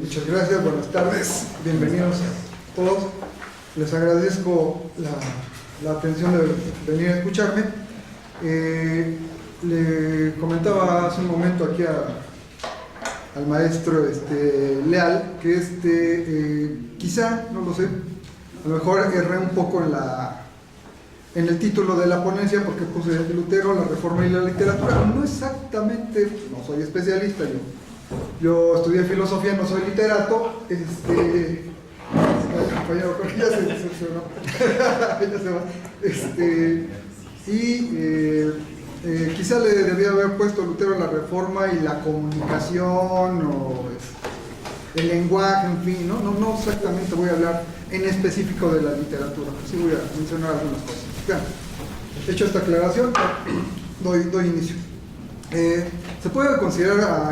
Muchas gracias, buenas tardes, bienvenidos a todos. Les agradezco la atención de venir a escucharme. Le comentaba hace un momento aquí al maestro Leal que quizá, no lo sé, a lo mejor erré un poco en el título de la ponencia porque puse Lutero, la Reforma y la Literatura. No exactamente, no soy especialista, yo estudié filosofía, no soy literato. El compañero creo que ya se decepcionó. Ya se va. Quizá le debía haber puesto Lutero, la Reforma y la comunicación, o el lenguaje, en fin, no exactamente voy a hablar en específico de la literatura, pero sí voy a mencionar algunas cosas. Bien, hecho esta aclaración, doy inicio. Se puede considerar a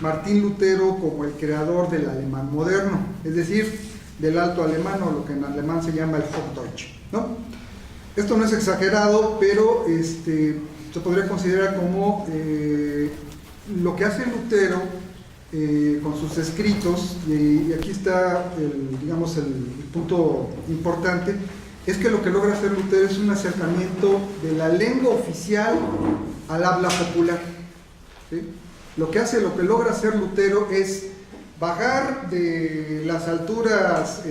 Martín Lutero como el creador del alemán moderno, es decir, del alto alemán, o lo que en alemán se llama el Hochdeutsch, ¿no? Esto no es exagerado, pero se podría considerar como lo que hace Lutero con sus escritos, y aquí está el punto importante, es que lo que logra hacer Lutero es un acercamiento de la lengua oficial al habla popular, ¿sí? Lo que logra hacer Lutero es bajar de las alturas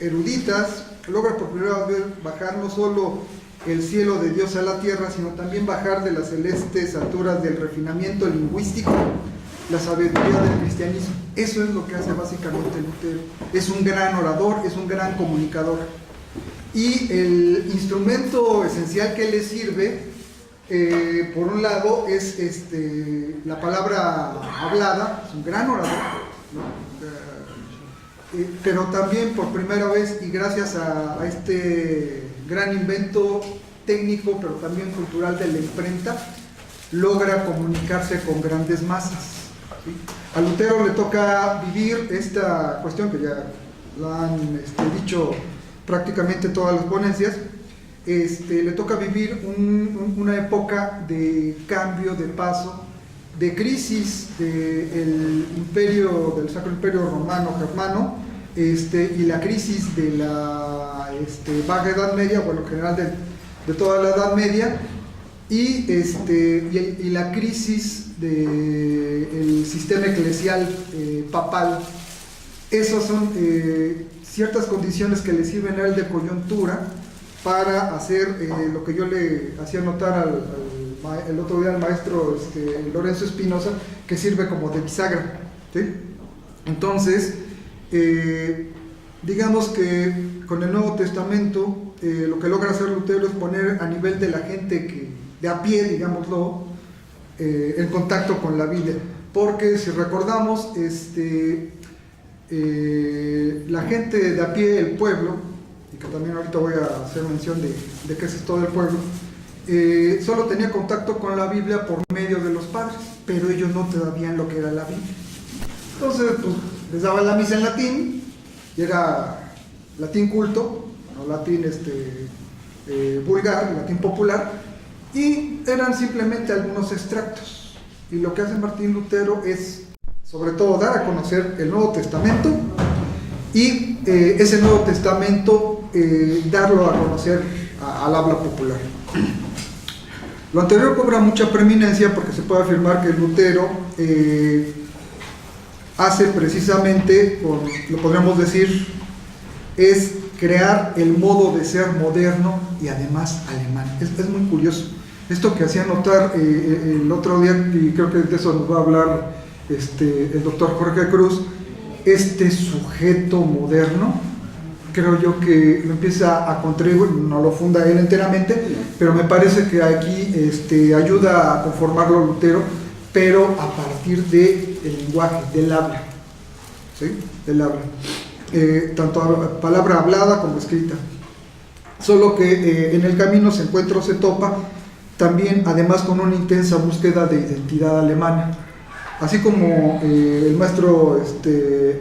eruditas, logra por primera vez bajar no solo el cielo de Dios a la tierra, sino también bajar de las celestes alturas del refinamiento lingüístico, la sabiduría del cristianismo. Eso es lo que hace básicamente Lutero. Es un gran orador, es un gran comunicador. Y el instrumento esencial que le sirve, por un lado, es la palabra hablada. Es un gran orador, ¿no? Pero también por primera vez, y gracias a este gran invento técnico, pero también cultural de la imprenta, logra comunicarse con grandes masas, ¿sí? A Lutero le toca vivir esta cuestión que ya lo han dicho prácticamente todas las ponencias. Le toca vivir una época de cambio, de paso, de crisis del Sacro Imperio Romano Germano, y la crisis de la Baja Edad Media, bueno, en general de toda la Edad Media, y la crisis del sistema eclesial papal. Esas son ciertas condiciones que le sirven a él de coyuntura para hacer lo que yo le hacía notar el otro día al maestro Lorenzo Espinosa, que sirve como de bisagra, ¿sí? Entonces, digamos que con el Nuevo Testamento lo que logra hacer Lutero es poner a nivel de la gente de a pie, digámoslo, en contacto con la Biblia, porque si recordamos, la gente de a pie, el pueblo, y que también ahorita voy a hacer mención de qué es todo el pueblo, solo tenía contacto con la Biblia por medio de los padres, pero ellos no sabían lo que era la Biblia. Entonces, pues, les daba la misa en latín, y era latín culto, no latín vulgar, latín popular, y eran simplemente algunos extractos. Y lo que hace Martín Lutero es, sobre todo, dar a conocer el Nuevo Testamento, y ese Nuevo Testamento darlo a conocer al habla popular. Lo anterior cobra mucha preeminencia porque se puede afirmar que Lutero hace precisamente, lo podríamos decir, es crear el modo de ser moderno y además alemán. Es muy curioso. Esto que hacía notar el otro día, y creo que de eso nos va a hablar el doctor Jorge Cruz, este sujeto moderno, creo yo que lo empieza a contribuir, no lo funda él enteramente, pero me parece que aquí ayuda a conformarlo Lutero, pero a partir del lenguaje, del habla, ¿sí? Del habla, tanto palabra hablada como escrita. Solo que en el camino se encuentra o se topa también, además, con una intensa búsqueda de identidad alemana. Así como el maestro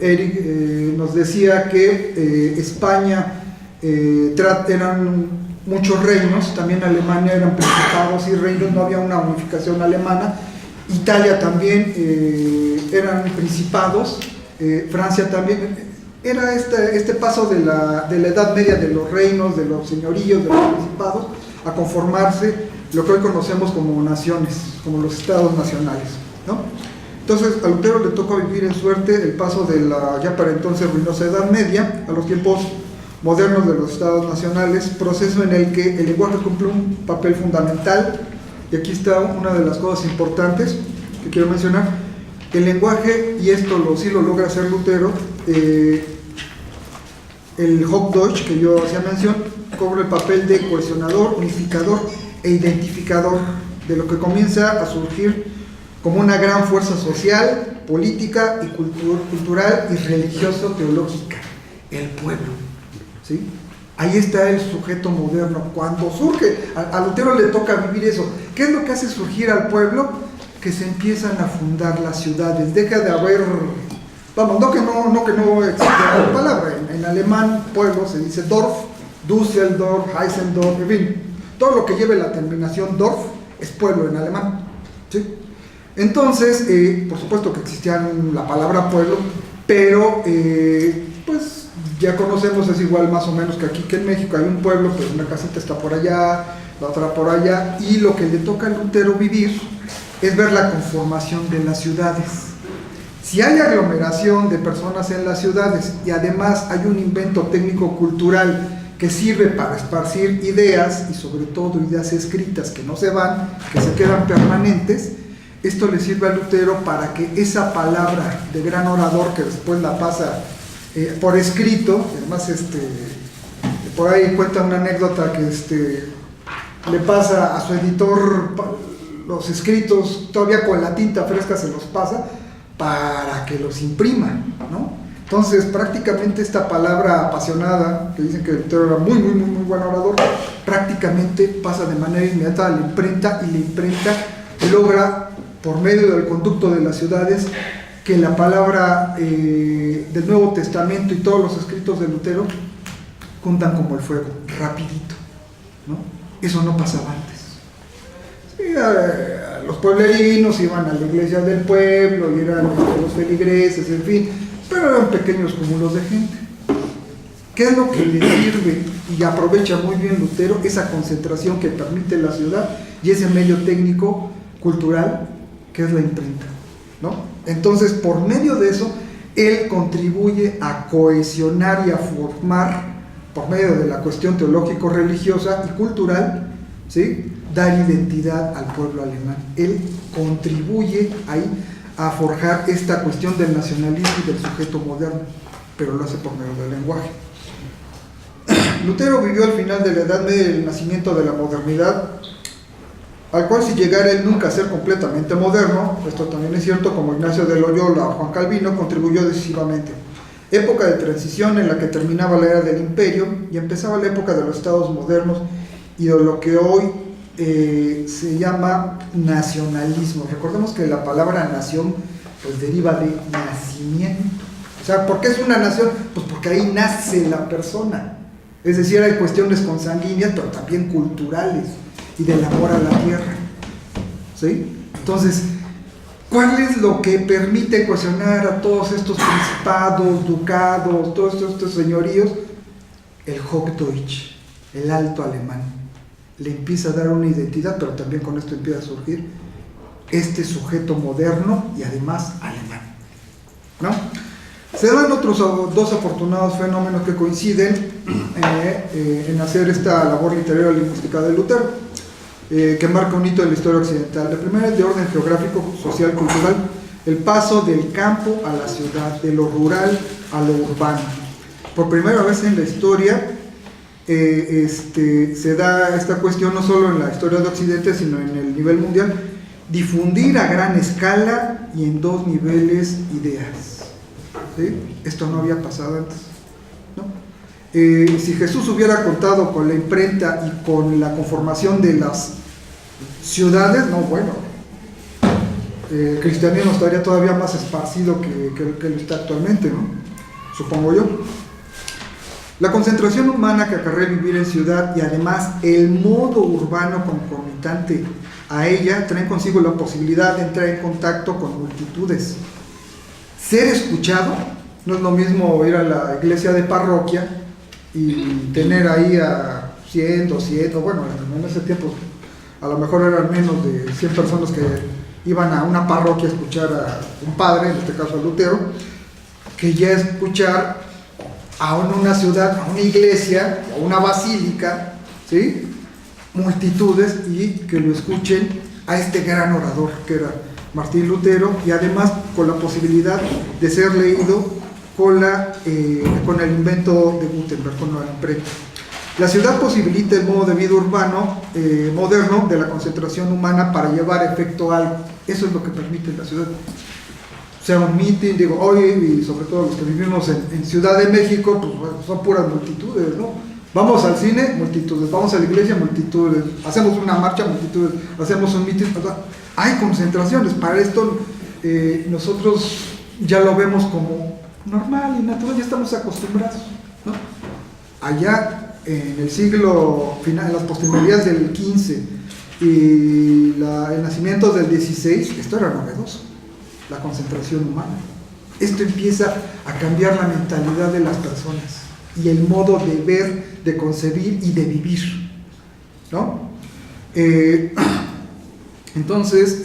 Eric nos decía que España eran muchos reinos, también Alemania eran principados y reinos, no había una unificación alemana, Italia también eran principados, Francia también, era este paso de la Edad Media, de los reinos, de los señoríos, de los principados, a conformarse lo que hoy conocemos como naciones, como los estados nacionales, ¿no? Entonces a Lutero le tocó vivir en suerte el paso de la ya para entonces ruinosa Edad Media a los tiempos modernos de los estados nacionales, proceso en el que el lenguaje cumple un papel fundamental. Y aquí está una de las cosas importantes que quiero mencionar: el lenguaje, y esto sí lo logra hacer Lutero, el Hochdeutsch que yo hacía mención, cobra el papel de cohesionador, unificador e identificador de lo que comienza a surgir como una gran fuerza social, política y cultural y religioso-teológica: el pueblo, ¿sí? Ahí está el sujeto moderno. Cuando surge, a Lutero le toca vivir eso. ¿Qué es lo que hace surgir al pueblo? Que se empiezan a fundar las ciudades. Deja de haber, vamos, no que no existe la palabra. En alemán pueblo se dice Dorf, Düsseldorf, Heinsdorf, en fin, todo lo que lleve la terminación Dorf es pueblo en alemán, ¿sí? Entonces, por supuesto que existía la palabra pueblo, pero pues ya conocemos, es igual más o menos que aquí, que en México hay un pueblo, pues una casita está por allá, la otra por allá, y lo que le toca a Lutero vivir es ver la conformación de las ciudades. Si hay aglomeración de personas en las ciudades y además hay un invento técnico-cultural que sirve para esparcir ideas, y sobre todo ideas escritas que no se van, que se quedan permanentes, esto le sirve a Lutero para que esa palabra de gran orador, que después la pasa por escrito, además por ahí cuenta una anécdota que le pasa a su editor los escritos todavía con la tinta fresca, se los pasa para que los imprima, ¿no? Entonces prácticamente esta palabra apasionada, que dicen que Lutero era muy buen orador, prácticamente pasa de manera inmediata a la imprenta, y la imprenta logra, por medio del conducto de las ciudades, que la palabra del Nuevo Testamento y todos los escritos de Lutero cundan como el fuego, rapidito, ¿no? Eso no pasaba antes. Sí, los pueblerinos iban a la iglesia del pueblo y eran los feligreses, en fin, pero eran pequeños cúmulos de gente. ¿Qué es lo que le sirve y aprovecha muy bien Lutero? Esa concentración que permite la ciudad y ese medio técnico cultural que es la imprenta, ¿no? Entonces, por medio de eso, él contribuye a cohesionar y a formar, por medio de la cuestión teológico-religiosa y cultural, ¿sí?, dar identidad al pueblo alemán. Él contribuye ahí a forjar esta cuestión del nacionalismo y del sujeto moderno, pero lo hace por medio del lenguaje. Lutero vivió al final de la Edad Media y el nacimiento de la modernidad, al cual, si llegara él nunca a ser completamente moderno, esto también es cierto, como Ignacio de Loyola o Juan Calvino, contribuyó decisivamente. Época de transición en la que terminaba la era del imperio y empezaba la época de los estados modernos y de lo que hoy se llama nacionalismo. Recordemos que la palabra nación pues deriva de nacimiento. O sea, ¿por qué es una nación? Pues porque ahí nace la persona. Es decir, hay cuestiones consanguíneas, pero también culturales, y del amor a la tierra, ¿sí? Entonces, ¿cuál es lo que permite cohesionar a todos estos principados, ducados, todos estos señoríos? El Hochdeutsch, el alto alemán. Le empieza a dar una identidad, pero también con esto empieza a surgir este sujeto moderno y además alemán, ¿no? Se dan otros dos afortunados fenómenos que coinciden en hacer esta labor literaria lingüística de Lutero, que marca un hito en la historia occidental. La primera es de orden geográfico, social, cultural: el paso del campo a la ciudad, de lo rural a lo urbano. Por primera vez en la historia se da esta cuestión, no solo en la historia de Occidente, sino en el nivel mundial: difundir a gran escala y en dos niveles ideas, ¿sí? Esto no había pasado antes, ¿no? Si Jesús hubiera contado con la imprenta y con la conformación de las ciudades, no, bueno, el cristianismo estaría todavía más esparcido que lo está actualmente, ¿no? Supongo yo. La concentración humana que acarrea vivir en ciudad y además el modo urbano concomitante a ella traen consigo la posibilidad de entrar en contacto con multitudes. Ser escuchado no es lo mismo ir a la iglesia de parroquia y tener ahí a 100, 200, bueno, en ese tiempo a lo mejor eran menos de 100 personas que iban a una parroquia a escuchar a un padre, en este caso a Lutero, que ya escuchar a una ciudad, a una iglesia, a una basílica, ¿sí? Multitudes, y que lo escuchen a este gran orador que era Martín Lutero, y además con la posibilidad de ser leído con el invento de Gutenberg, con la imprenta. La ciudad posibilita el modo de vida urbano moderno de la concentración humana para llevar efecto a algo. Eso es lo que permite la ciudad. O sea, un meeting, digo, hoy, y sobre todo los que vivimos en Ciudad de México, pues bueno, son puras multitudes, ¿no? Vamos al cine, multitudes, vamos a la iglesia, multitudes, hacemos una marcha, multitudes, hacemos un meeting, hay concentraciones. Para esto nosotros ya lo vemos como normal y natural, ya estamos acostumbrados, ¿no? Allá en el siglo final, en las postrimerías del XV y el nacimiento del XVI, esto era novedoso, la concentración humana. Esto empieza a cambiar la mentalidad de las personas y el modo de ver, de concebir y de vivir, ¿no? Entonces,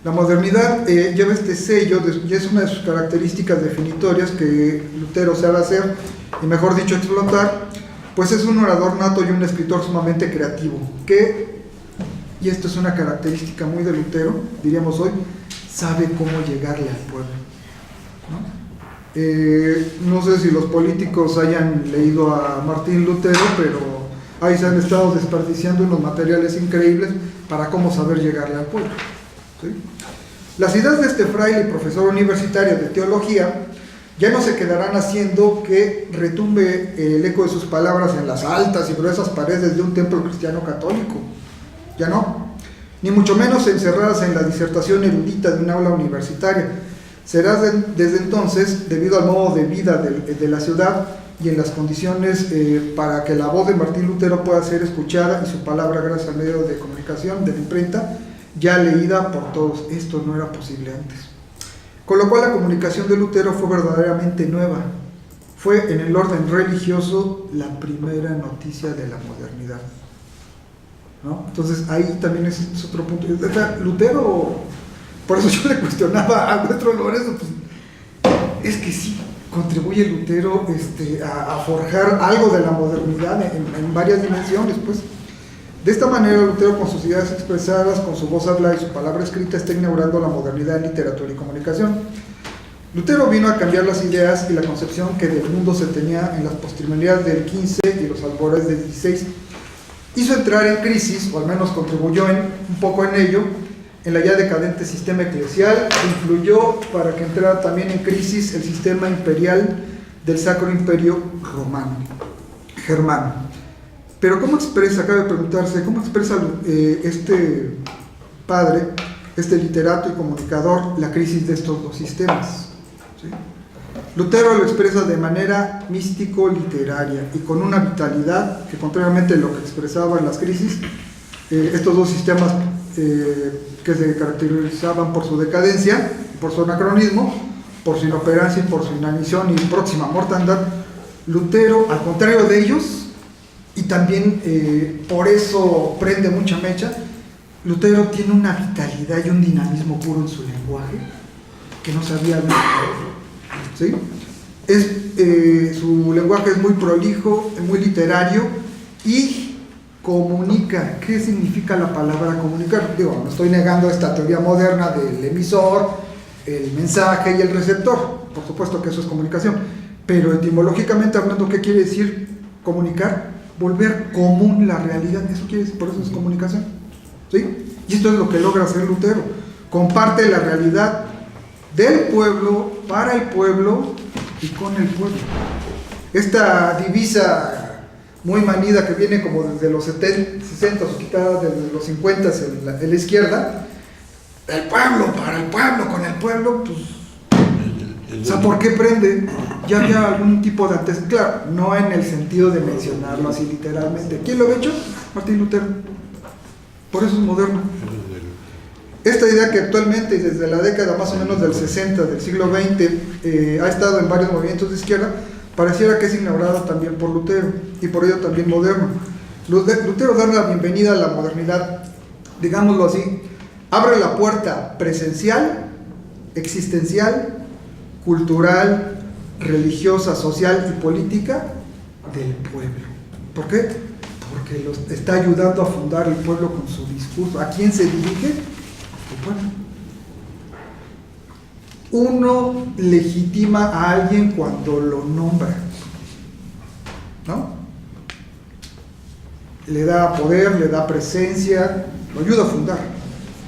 la modernidad lleva este sello, y es una de sus características definitorias que Lutero sabe hacer, y mejor dicho, explotar, pues es un orador nato y un escritor sumamente creativo, y esto es una característica muy de Lutero, diríamos hoy, sabe cómo llegarle al pueblo, ¿no? No sé si los políticos hayan leído a Martín Lutero, pero ahí se han estado desperdiciando unos materiales increíbles para cómo saber llegarle al pueblo, ¿sí? Las ideas de este fraile y profesor universitario de teología ya no se quedarán haciendo que retumbe el eco de sus palabras en las altas y gruesas paredes de un templo cristiano católico, ya no, ni mucho menos encerradas en la disertación erudita de un aula universitaria. Será desde entonces, debido al modo de vida de la ciudad y en las condiciones para que la voz de Martín Lutero pueda ser escuchada y su palabra, gracias al medio de comunicación, de la imprenta, ya leída por todos. Esto no era posible antes. Con lo cual la comunicación de Lutero fue verdaderamente nueva. Fue en el orden religioso la primera noticia de la modernidad, ¿no? Entonces ahí también es otro punto. Lutero, por eso yo le cuestionaba a nuestro Lorenzo, pues, es que sí contribuye Lutero a forjar algo de la modernidad en varias dimensiones, pues. De esta manera, Lutero, con sus ideas expresadas, con su voz hablada y su palabra escrita, está inaugurando la modernidad en literatura y comunicación. Lutero vino a cambiar las ideas y la concepción que del mundo se tenía en las postrimerías del XV y los albores del XVI. Hizo entrar en crisis, o al menos contribuyó un poco en ello, en la ya decadente sistema eclesial, influyó para que entrara también en crisis el sistema imperial del Sacro Imperio Romano, germano. Pero ¿cómo expresa, cabe preguntarse, cómo expresa este padre, este literato y comunicador, la crisis de estos dos sistemas? ¿Sí? Lutero lo expresa de manera místico-literaria y con una vitalidad que, contrariamente a lo que expresaba en las crisis, estos dos sistemas que se caracterizaban por su decadencia, por su anacronismo, por su inoperancia y por su inanición y próxima mortandad, Lutero, al contrario de ellos, y también por eso prende mucha mecha, Lutero tiene una vitalidad y un dinamismo puro en su lenguaje que no se había visto, ¿sí? Su lenguaje es muy prolijo, muy literario y comunica. ¿Qué significa la palabra comunicar? Digo, no estoy negando esta teoría moderna del emisor, el mensaje y el receptor, por supuesto que eso es comunicación, pero etimológicamente hablando, ¿qué quiere decir comunicar? Volver común la realidad, eso quiere decir, por eso es comunicación, ¿sí? Y esto es lo que logra hacer Lutero, comparte la realidad del pueblo, para el pueblo y con el pueblo. Esta divisa muy manida que viene como desde los 60 o quitada desde los 50 en la izquierda, el pueblo, para el pueblo, con el pueblo, pues, o sea, ¿por qué prende? Ya había algún tipo de antecedente, claro, no en el sentido de mencionarlo así literalmente. ¿Quién lo había hecho? Martín Lutero. Por eso es moderno. Esta idea que actualmente, desde la década más o menos del 60 del siglo XX, ha estado en varios movimientos de izquierda, pareciera que es ignorada también por Lutero, y por ello también moderno. Lutero da la bienvenida a la modernidad, digámoslo así, abre la puerta presencial, existencial, cultural, religiosa, social y política del pueblo. ¿Por qué? Porque los está ayudando a fundar el pueblo con su discurso. ¿A quién se dirige? Al pueblo. Uno legitima a alguien cuando lo nombra, ¿no? Le da poder, le da presencia, lo ayuda a fundar,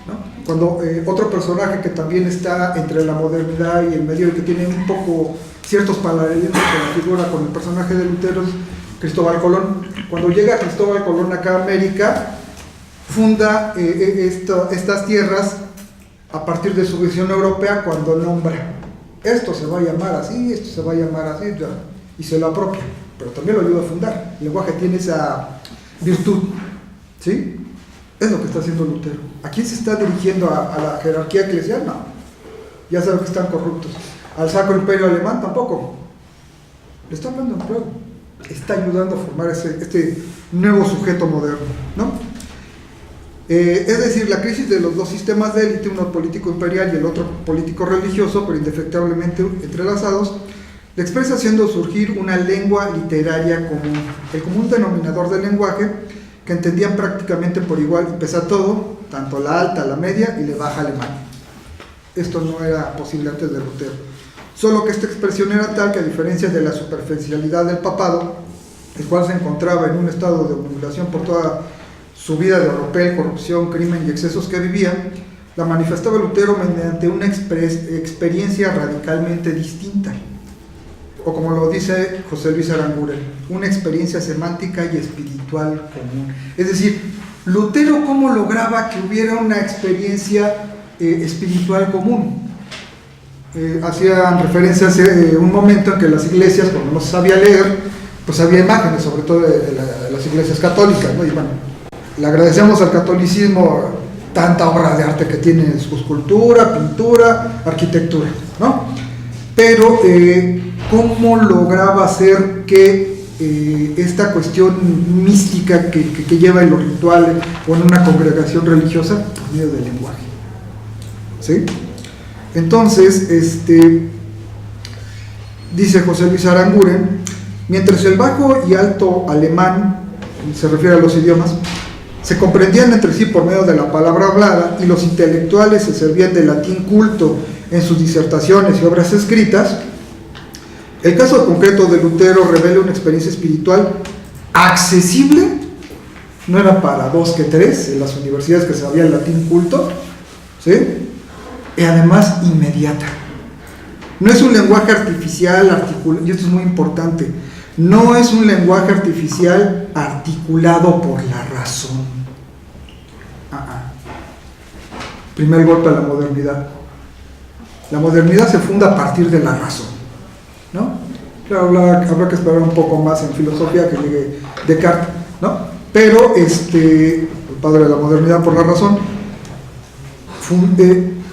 ¿no? Cuando otro personaje que también está entre la modernidad y el medio, y que tiene un poco ciertos paralelismos con la figura, con el personaje de Lutero, es Cristóbal Colón. Cuando llega Cristóbal Colón acá a América, funda estas tierras a partir de su visión europea, cuando nombra, esto se va a llamar así, esto se va a llamar así, y se lo apropia, pero también lo ayuda a fundar. El lenguaje tiene esa virtud, ¿sí? Es lo que está haciendo Lutero. ¿A quién se está dirigiendo? ¿A la jerarquía eclesial? No, ya saben que están corruptos. ¿Al Sacro Imperio Alemán? Tampoco. Le está hablando al pueblo, está ayudando a formar este nuevo sujeto moderno, ¿no? Es decir, la crisis de los dos sistemas de élite, uno político imperial y el otro político religioso, pero indefectiblemente entrelazados, le expresa haciendo surgir una lengua literaria común, el común denominador del lenguaje, que entendían prácticamente por igual, y pese a todo, tanto la alta, la media y la baja alemana. Esto no era posible antes de Lutero, solo que esta expresión era tal que, a diferencia de la superficialidad del papado, el cual se encontraba en un estado de acumulación por toda su vida de oropel, corrupción, crimen y excesos que vivía, la manifestaba Lutero mediante una experiencia radicalmente distinta, o como lo dice José Luis Aranguren, una experiencia semántica y espiritual común. Es decir, Lutero, ¿cómo lograba que hubiera una experiencia espiritual común? Hacían referencia hace un momento en que las iglesias, cuando no se sabía leer, pues había imágenes, sobre todo de las iglesias católicas, ¿no? Y bueno, le agradecemos al catolicismo tanta obra de arte que tiene, su escultura, pintura, arquitectura, ¿no? Pero ¿cómo lograba hacer que esta cuestión mística que lleva en los rituales o en una congregación religiosa, por medio del lenguaje? ¿Sí? Entonces, dice José Luis Aranguren, mientras el bajo y alto alemán, se refiere a los idiomas, se comprendían entre sí por medio de la palabra hablada, y los intelectuales se servían del latín culto en sus disertaciones y obras escritas, el caso concreto de Lutero revela una experiencia espiritual accesible, no era para dos que tres en las universidades que sabía el latín culto, ¿sí? Y además inmediata. No es un lenguaje artificial, articulado, y esto es muy importante, no es un lenguaje artificial articulado por la razón. Primer golpe a la modernidad. La modernidad se funda a partir de la razón, ¿no? Claro, habrá que esperar un poco más en filosofía que llegue Descartes, ¿no? Pero el padre de la modernidad por la razón.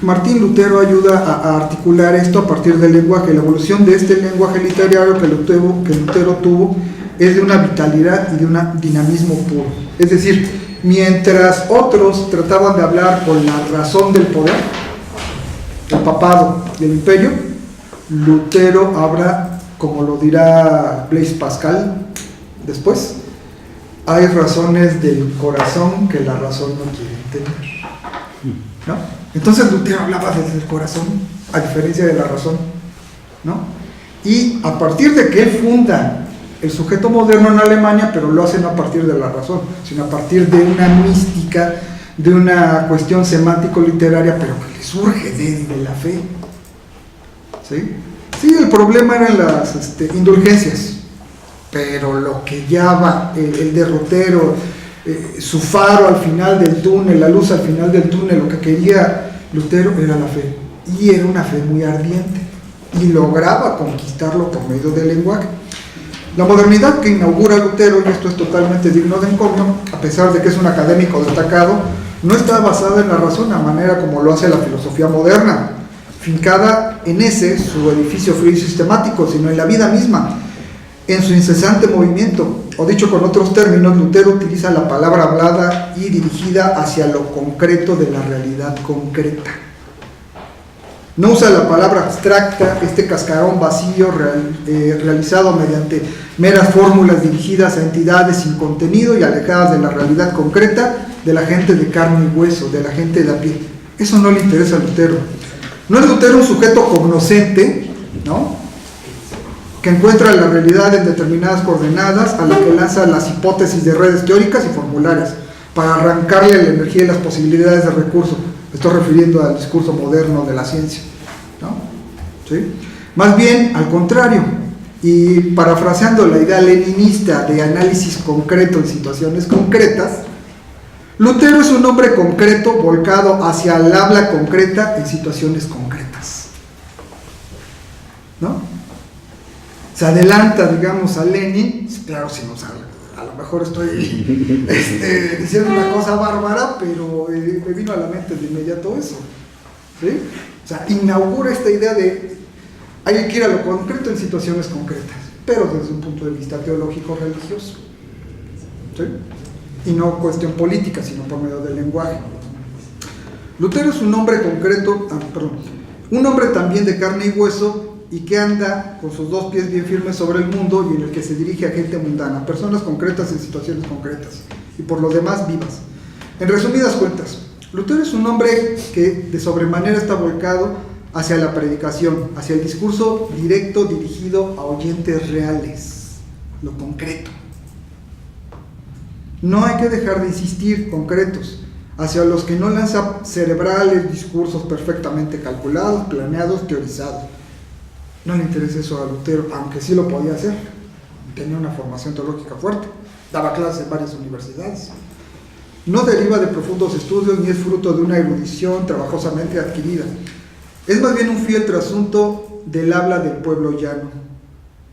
Martín Lutero ayuda a articular esto a partir del lenguaje. La evolución de este lenguaje literario que Lutero tuvo es de una vitalidad y de un dinamismo puro. Es decir, mientras otros trataban de hablar con la razón del poder, el papado y el imperio, Lutero habla, como lo dirá Blaise Pascal después, hay razones del corazón que la razón no quiere entender, ¿no? Entonces Lutero hablaba desde el corazón, a diferencia de la razón, ¿no? Y a partir de que él funda el sujeto moderno en Alemania, pero lo hacen no a partir de la razón, sino a partir de una mística, de una cuestión semántico-literaria, pero que le surge de la fe, ¿sí? Sí, el problema eran las indulgencias, pero lo que llama el derrotero, su faro al final del túnel, la luz al final del túnel, lo que quería Lutero era la fe, y era una fe muy ardiente, y lograba conquistarlo por medio del lenguaje. La modernidad que inaugura Lutero, y esto es totalmente digno de encomio, a pesar de que es un académico destacado, no está basada en la razón, a manera como lo hace la filosofía moderna, fincada en su edificio frío y sistemático, sino en la vida misma, en su incesante movimiento. O dicho con otros términos, Lutero utiliza la palabra hablada y dirigida hacia lo concreto de la realidad concreta. No usa la palabra abstracta, este cascarón vacío realizado mediante meras fórmulas dirigidas a entidades sin contenido y alejadas de la realidad concreta de la gente de carne y hueso, de la gente de a pie. Eso no le interesa a Lutero. No es Lutero un sujeto cognoscente, ¿no?, que encuentra la realidad en determinadas coordenadas, a la que lanza las hipótesis de redes teóricas y formularias para arrancarle la energía y las posibilidades de recurso. Me estoy refiriendo al discurso moderno de la ciencia, ¿no? ¿Sí? Más bien, al contrario, y parafraseando la idea leninista de análisis concreto en situaciones concretas, Lutero es un hombre concreto volcado hacia el habla concreta en situaciones concretas, ¿no? Se adelanta, digamos, a Lenin. Claro, si no, a lo mejor estoy diciendo una cosa bárbara, pero me vino a la mente de inmediato eso, ¿sí? O sea, inaugura esta idea de hay que ir a lo concreto en situaciones concretas, pero desde un punto de vista teológico religioso, ¿sí? Y no cuestión política, sino por medio del lenguaje. Lutero es un hombre concreto, un hombre también de carne y hueso, y que anda con sus dos pies bien firmes sobre el mundo y en el que se dirige a gente mundana, personas concretas en situaciones concretas, y por lo demás vivas. En resumidas cuentas, Lutero es un hombre que de sobremanera está volcado hacia la predicación, hacia el discurso directo dirigido a oyentes reales, lo concreto. No hay que dejar de insistir, concretos, hacia los que no lanza cerebrales discursos perfectamente calculados, planeados, teorizados. No le interesa eso a Lutero, aunque sí lo podía hacer. Tenía una formación teológica fuerte, daba clases en varias universidades. No deriva de profundos estudios ni es fruto de una erudición trabajosamente adquirida. Es más bien un fiel trasunto del habla del pueblo llano,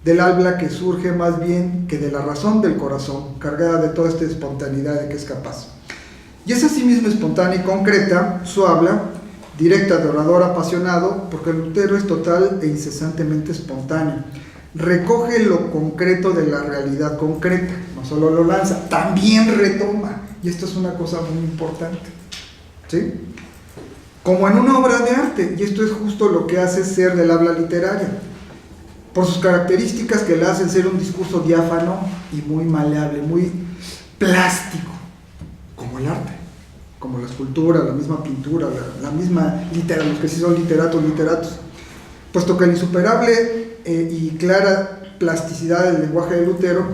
del habla que surge más bien que de la razón del corazón, cargada de toda esta espontaneidad de que es capaz. Y es asimismo espontánea y concreta su habla, directa de orador apasionado, porque Lutero es total e incesantemente espontáneo. Recoge lo concreto de la realidad concreta, no solo lo lanza, también retoma, y esto es una cosa muy importante, ¿sí? Como en una obra de arte, y esto es justo lo que hace ser del habla literaria, por sus características que le hacen ser un discurso diáfano y muy maleable, muy plástico, como el arte, como la escultura, la misma pintura, la misma literatura, los que sí son literatos, puesto que la insuperable y clara plasticidad del lenguaje de Lutero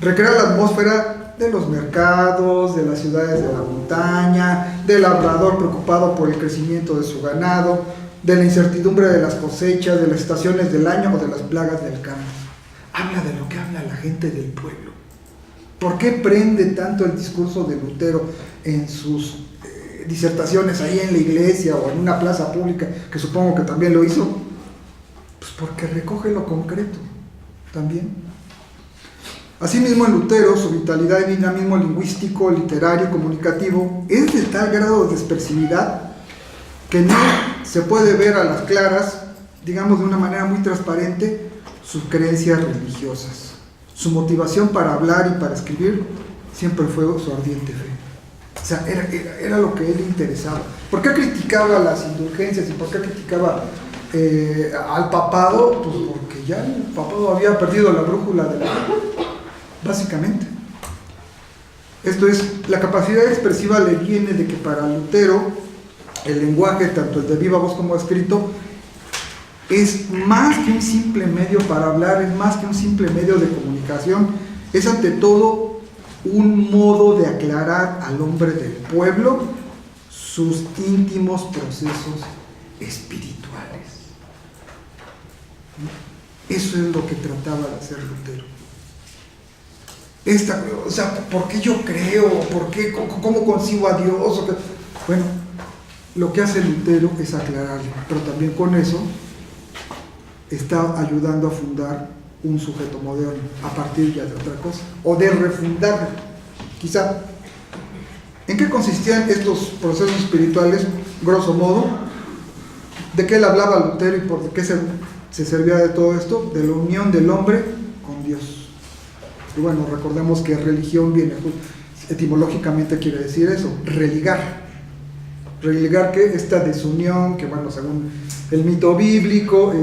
recrea la atmósfera de los mercados, de las ciudades de la montaña, del labrador preocupado por el crecimiento de su ganado, de la incertidumbre de las cosechas, de las estaciones del año o de las plagas del campo. Habla de lo que habla la gente del pueblo. ¿Por qué prende tanto el discurso de Lutero en sus disertaciones ahí en la iglesia o en una plaza pública, que supongo que también lo hizo? Pues porque recoge lo concreto también. Asimismo, en Lutero, su vitalidad y dinamismo lingüístico, literario y comunicativo es de tal grado de expresividad que no se puede ver a las claras, digamos de una manera muy transparente, sus creencias religiosas. Su motivación para hablar y para escribir siempre fue su ardiente fe. O sea, era lo que a él le interesaba. ¿Por qué criticaba las indulgencias y por qué criticaba al papado? Pues porque ya el papado había perdido la brújula de la fe, básicamente. Esto es, la capacidad expresiva le viene de que para Lutero el lenguaje, tanto el de viva voz como escrito, es más que un simple medio para hablar, es más que un simple medio de comunicación, es ante todo un modo de aclarar al hombre del pueblo sus íntimos procesos espirituales. Eso es lo que trataba de hacer Lutero. O sea, ¿por qué yo creo? ¿Por qué? ¿Cómo concibo a Dios? Bueno, lo que hace Lutero es aclararlo, pero también con eso está ayudando a fundar un sujeto moderno a partir ya de otra cosa, o de refundarlo, quizá. ¿En qué consistían estos procesos espirituales, grosso modo? ¿De qué él hablaba Lutero y por qué se servía de todo esto? De la unión del hombre con Dios. Y bueno, recordemos que religión viene, etimológicamente quiere decir eso, religar. Religar que esta desunión, que bueno, según el mito bíblico,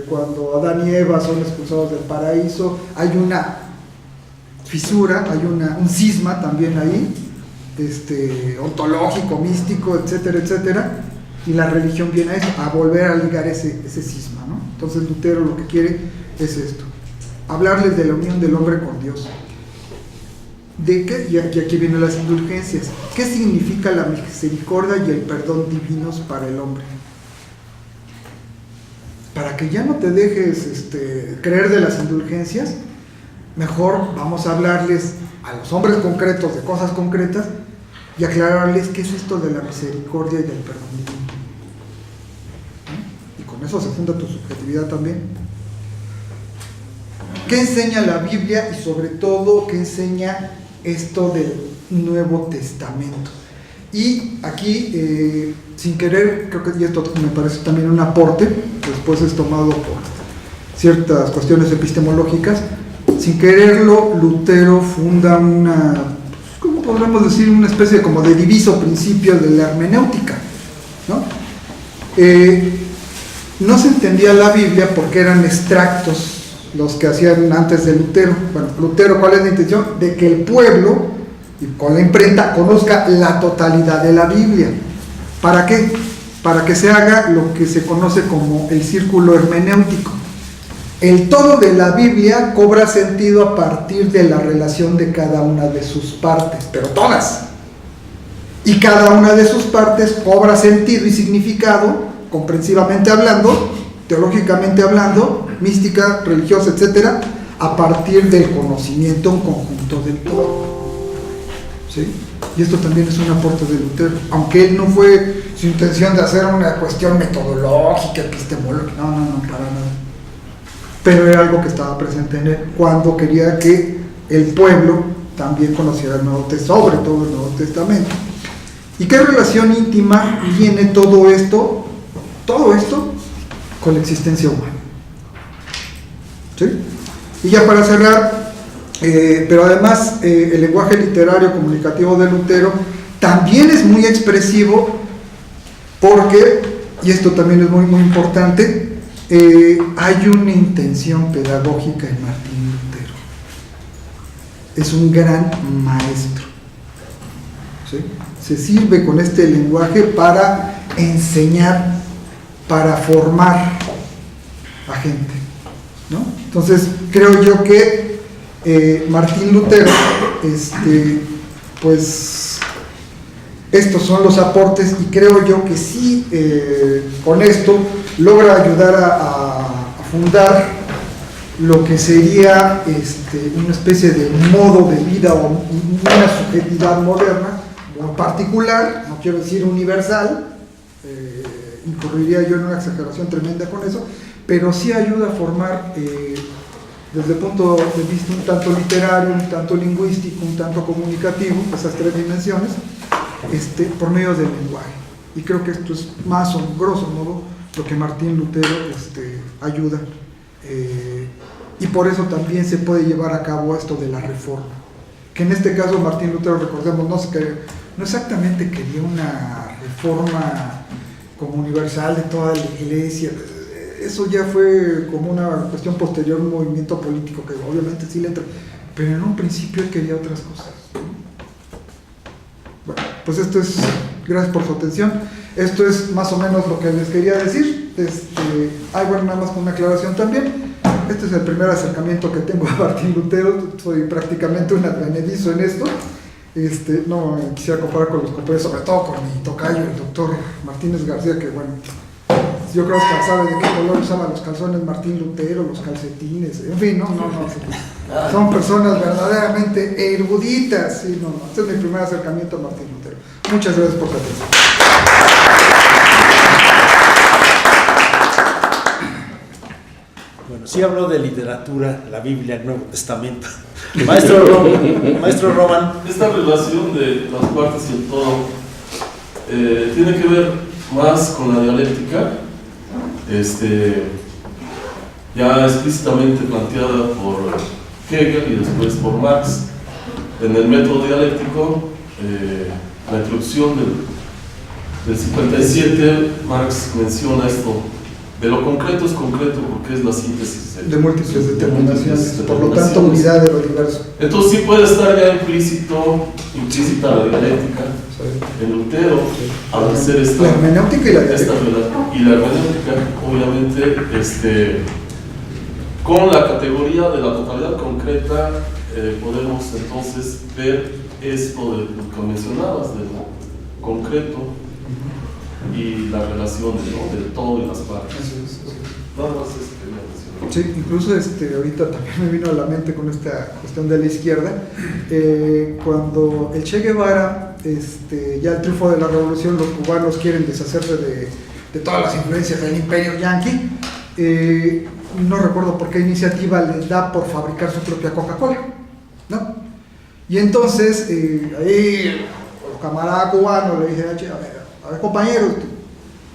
cuando Adán y Eva son expulsados del paraíso, hay una fisura, hay un cisma también ahí, ontológico, místico, etcétera, etcétera, y la religión viene a eso, a volver a ligar ese cisma, ¿no? Entonces Lutero lo que quiere es esto, hablarles de la unión del hombre con Dios. ¿De qué? Y aquí vienen las indulgencias. ¿Qué significa la misericordia y el perdón divinos para el hombre? Para que ya no te dejes creer de las indulgencias, mejor vamos a hablarles a los hombres concretos de cosas concretas y aclararles qué es esto de la misericordia y del perdón divino. Y con eso se funda tu subjetividad también. ¿Qué enseña la Biblia y sobre todo qué enseña esto del Nuevo Testamento? Y aquí, sin querer, creo que y esto me parece también un aporte, después es tomado por ciertas cuestiones epistemológicas, sin quererlo, Lutero funda ¿cómo podríamos decir? Una especie como de diviso principio de la hermenéutica, ¿no? No se entendía la Biblia porque eran extractos los que hacían antes de Lutero. Bueno, Lutero, ¿cuál es la intención? De que el pueblo, y con la imprenta, conozca la totalidad de la Biblia. ¿Para qué? Para que se haga lo que se conoce como el círculo hermenéutico. El todo de la Biblia cobra sentido a partir de la relación de cada una de sus partes, pero todas. Y cada una de sus partes cobra sentido y significado, comprensivamente hablando, teológicamente hablando, mística, religiosa, etcétera, a partir del conocimiento en conjunto del todo. ¿Sí? Y esto también es un aporte de Lutero, aunque él no fue su intención de hacer una cuestión metodológica, epistemológica, no, para nada. Pero era algo que estaba presente en él cuando quería que el pueblo también conociera el Nuevo Testamento, sobre todo el Nuevo Testamento. ¿Y qué relación íntima tiene todo esto con la existencia humana? ¿Sí? Y ya para cerrar, pero además el lenguaje literario comunicativo de Lutero también es muy expresivo porque, y esto también es muy muy importante, hay una intención pedagógica en Martín Lutero. Es un gran maestro, ¿sí? Se sirve con este lenguaje para enseñar, para formar a gente, ¿no? Entonces creo yo que Martín Lutero, pues estos son los aportes, y creo yo que sí, con esto logra ayudar a fundar lo que sería una especie de modo de vida o una subjetividad moderna, muy particular, no quiero decir universal, incurriría yo en una exageración tremenda con eso, pero sí ayuda a formar desde el punto de vista un tanto literario, un tanto lingüístico, un tanto comunicativo, esas tres dimensiones, por medio del lenguaje. Y creo que esto es más o grosso modo lo que Martín Lutero ayuda, y por eso también se puede llevar a cabo esto de la reforma, que en este caso Martín Lutero, recordemos, no exactamente quería una reforma como universal de toda la iglesia. Eso ya fue como una cuestión posterior, un movimiento político que obviamente sí le entra, pero en un principio él quería otras cosas. Bueno, pues esto es, gracias por su atención, esto es más o menos lo que les quería decir. Bueno, nada más con una aclaración también, este es el primer acercamiento que tengo a Martín Lutero, soy prácticamente un advenedizo en esto. No me quisiera comparar con los compañeros, sobre todo con mi tocayo, el doctor Martínez García, que bueno, yo creo que sabe de qué color usaban los calzones Martín Lutero, los calcetines, en fin, no, son personas verdaderamente eruditas, sí, este es mi primer acercamiento a Martín Lutero. Muchas gracias por su atención. Bueno, sí habló de literatura, la Biblia, el Nuevo Testamento. Maestro Roman. Esta relación de las partes y el todo tiene que ver más con la dialéctica, ya explícitamente planteada por Hegel y después por Marx. En el método dialéctico, la introducción del 57, Marx menciona esto: de lo concreto es concreto porque es la síntesis de múltiples determinaciones, por lo tanto unidad de lo diverso. Entonces sí puede estar ya implícita la dialéctica en Lutero, al hacer esta la hermenéutica y la dialéctica. Y la hermenéutica, obviamente, con la categoría de la totalidad concreta, podemos entonces ver esto de lo que mencionabas, de lo concreto y la relación del todo y las partes. Nada más sí, incluso ahorita también me vino a la mente con esta cuestión de la izquierda, cuando el Che Guevara, ya el triunfo de la revolución, los cubanos quieren deshacerse de todas las influencias del imperio yanqui, no recuerdo por qué iniciativa les da por fabricar su propia Coca-Cola, ¿no? Y entonces, ahí los camaradas cubanos le dicen: a ver compañeros,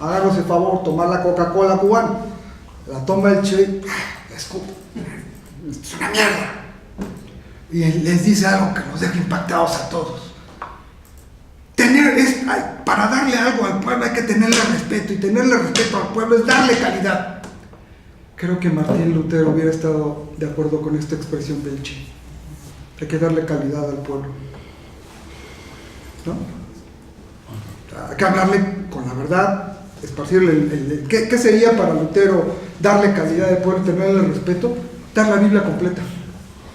háganos el favor, tomar la Coca-Cola cubana. La toma el Che, la escupe, es una mierda, y les dice algo que nos deja impactados a todos. Para darle algo al pueblo hay que tenerle respeto, y tenerle respeto al pueblo es darle calidad. Creo que Martín Lutero hubiera estado de acuerdo con esta expresión del Che. Hay que darle calidad al pueblo, ¿no? Hay que hablarle con la verdad, esparcirle ¿qué sería para Lutero darle calidad al pueblo y tenerle respeto? Dar la Biblia completa,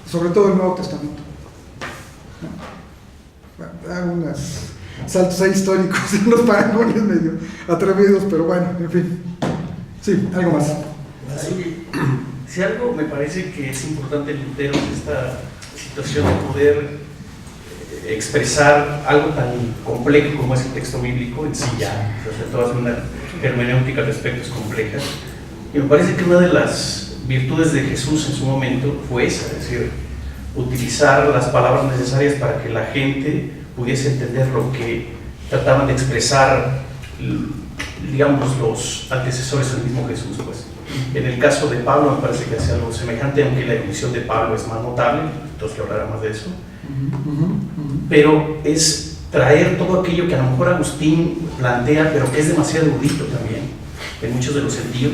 sobre todo el Nuevo Testamento, ¿no? Bueno, unos saltos ahí históricos, unos paragones medio atrevidos, pero bueno, en fin. Sí, algo más. Si algo me parece que es importante en Lutero es esta situación de poder expresar algo tan complejo como es el texto bíblico en sí ya, todas una hermenéutica al respecto es compleja, y me parece que una de las virtudes de Jesús en su momento fue esa, es decir, utilizar las palabras necesarias para que la gente pudiese entender lo que trataban de expresar, digamos, los antecesores del mismo Jesús, pues. En el caso de Pablo me parece que hace algo semejante, aunque la erudición de Pablo es más notable, entonces que hablará más de eso. Pero es traer todo aquello que a lo mejor Agustín plantea, pero que es demasiado erudito también, en muchos de los sentidos.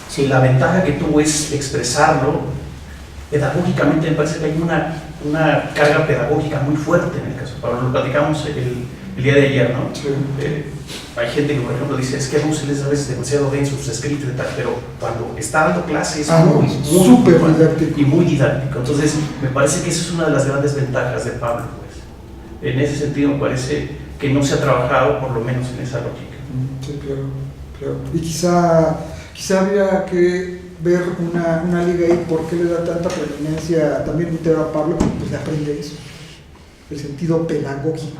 Si la ventaja que tuvo es expresarlo, pedagógicamente me parece que hay una carga pedagógica muy fuerte en el caso de Pablo. Lo platicamos el día de ayer, ¿no? Sí. Hay gente que, por ejemplo, dice: es que Russell es a veces demasiado denso sus escritos y tal, pero cuando está dando clases es muy súper didáctico. Y muy didáctico. Entonces, me parece que esa es una de las grandes ventajas de Pablo, pues. En ese sentido, me parece que no se ha trabajado, por lo menos en esa lógica. Sí, claro. Y quizá habría que ver una liga ahí, por qué le da tanta preeminencia también Lutero a Pablo, pues le aprende eso, el sentido pedagógico,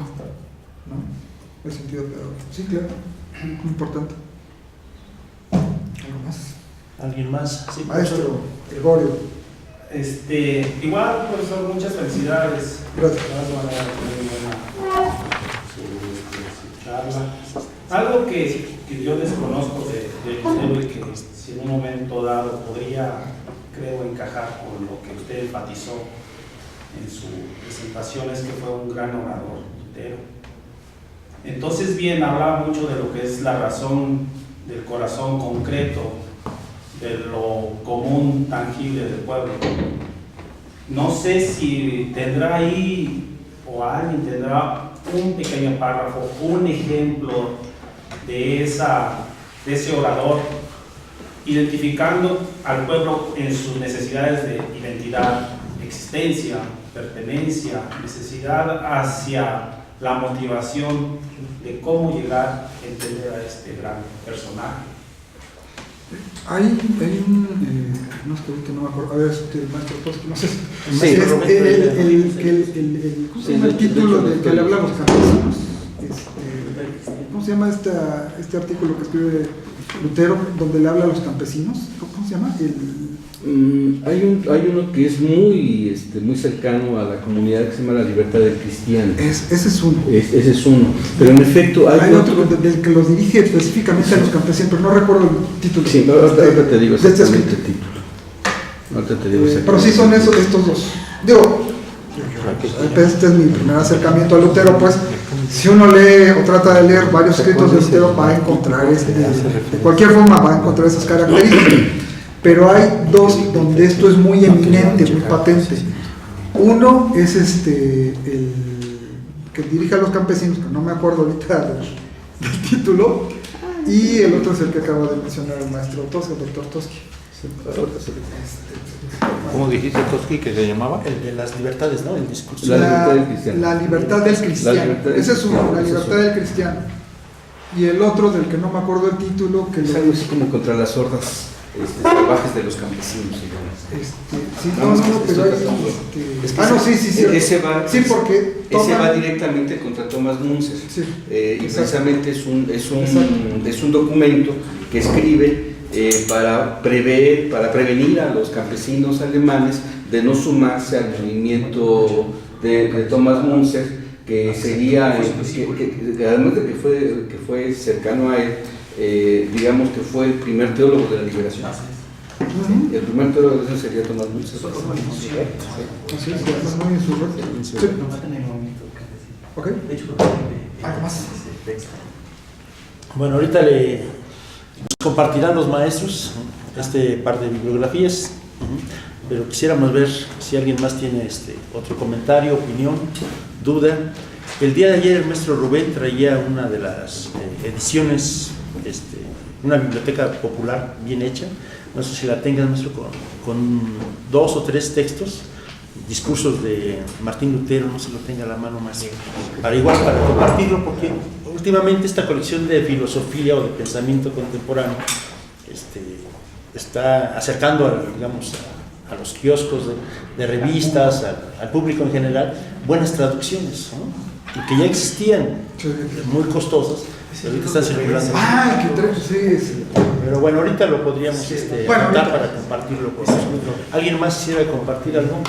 ¿no? El sentido pedagógico, sí, claro, muy importante. ¿Algo más? ¿Alguien más? Sí, maestro Gregorio. Igual, profesor, muchas felicidades. Gracias. Muy buena su charla. Algo que yo desconozco de Lutero y que si en un momento dado podría, creo, encajar con lo que usted enfatizó en su presentación, es que fue un gran orador, Lutero. Entonces, bien, hablaba mucho de lo que es la razón del corazón concreto, de lo común, tangible del pueblo. No sé si tendrá ahí, o alguien tendrá un pequeño párrafo, un ejemplo de ese orador, identificando al pueblo en sus necesidades de identidad, existencia, pertenencia, necesidad hacia la motivación de cómo llegar a entender a este gran personaje. Hay no es que ahorita no me acuerdo, a ver, el maestro Toschi, no sé, sí, ¿cómo se llama el título del que le hablamos, campesinos? ¿Cómo se llama este artículo que escribe Lutero, donde le habla a los campesinos. ¿Cómo se llama? Hay uno que es muy, muy cercano a la comunidad, que se llama La Libertad del Cristiano. Ese es uno. Ese es uno. Pero en efecto hay otro del que los dirige específicamente a los campesinos, pero no recuerdo el título. Sí, ahorita te digo de este exactamente escrito. el título. Ahorita te digo Pero sí son estos dos. Digo, este es mi primer acercamiento a Lutero, pues si uno lee o trata de leer varios escritos de Lutero va a encontrar, de cualquier forma va a encontrar esas características. Pero hay dos donde esto es muy eminente, muy patente. Uno es el que dirige a los campesinos, que no me acuerdo ahorita del título, y el otro es el que acaba de mencionar el maestro Toschi, el doctor Toschi. ¿Cómo dijiste, Toschi, que se llamaba? El de las libertades, ¿no? El discurso. La libertad del cristiano. La libertad del cristiano. La libertad del Ese es uno, cristiano. la libertad del cristiano. Y el otro, del que no me acuerdo el título, que Es algo así como contra las hordas salvajes de los campesinos. sí, no, pero hay, no, sí, cierto. Ese va, sí, porque ese va directamente contra Thomas Munzer. Sí, y precisamente es un documento que escribe para prevenir a los campesinos alemanes de no sumarse al movimiento de Thomas Munzer, que seguía, que además de que fue cercano a él, digamos que fue el primer teólogo de la liberación. El primer teólogo de la liberación sería Thomas Munzer. Así es, muy insurrecto. Ok. ¿Algo más? Bueno, ahorita nos compartirán los maestros este par de bibliografías, pero quisiéramos ver si alguien más tiene otro comentario, opinión, duda. El día de ayer el maestro Rubén traía una de las ediciones, una biblioteca popular bien hecha, no sé si la tengas, maestro, con 2 o 3 textos, discursos de Martín Lutero, no se lo tenga a la mano más, para compartirlo, porque últimamente esta colección de filosofía o de pensamiento contemporáneo está acercando a los kioscos de revistas, al público en general, buenas traducciones, ¿no? Y que ya existían, muy costosas, pero ahorita están circulando. Sí. Pero bueno, ahorita lo podríamos Bueno, anotar para compartirlo con nosotros. ¿Alguien más quisiera compartir algo?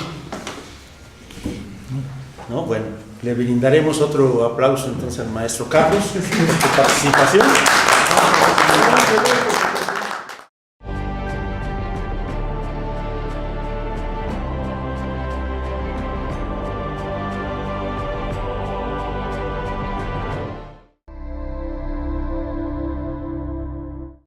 ¿No? Bueno, le brindaremos otro aplauso entonces al maestro Carlos por su participación.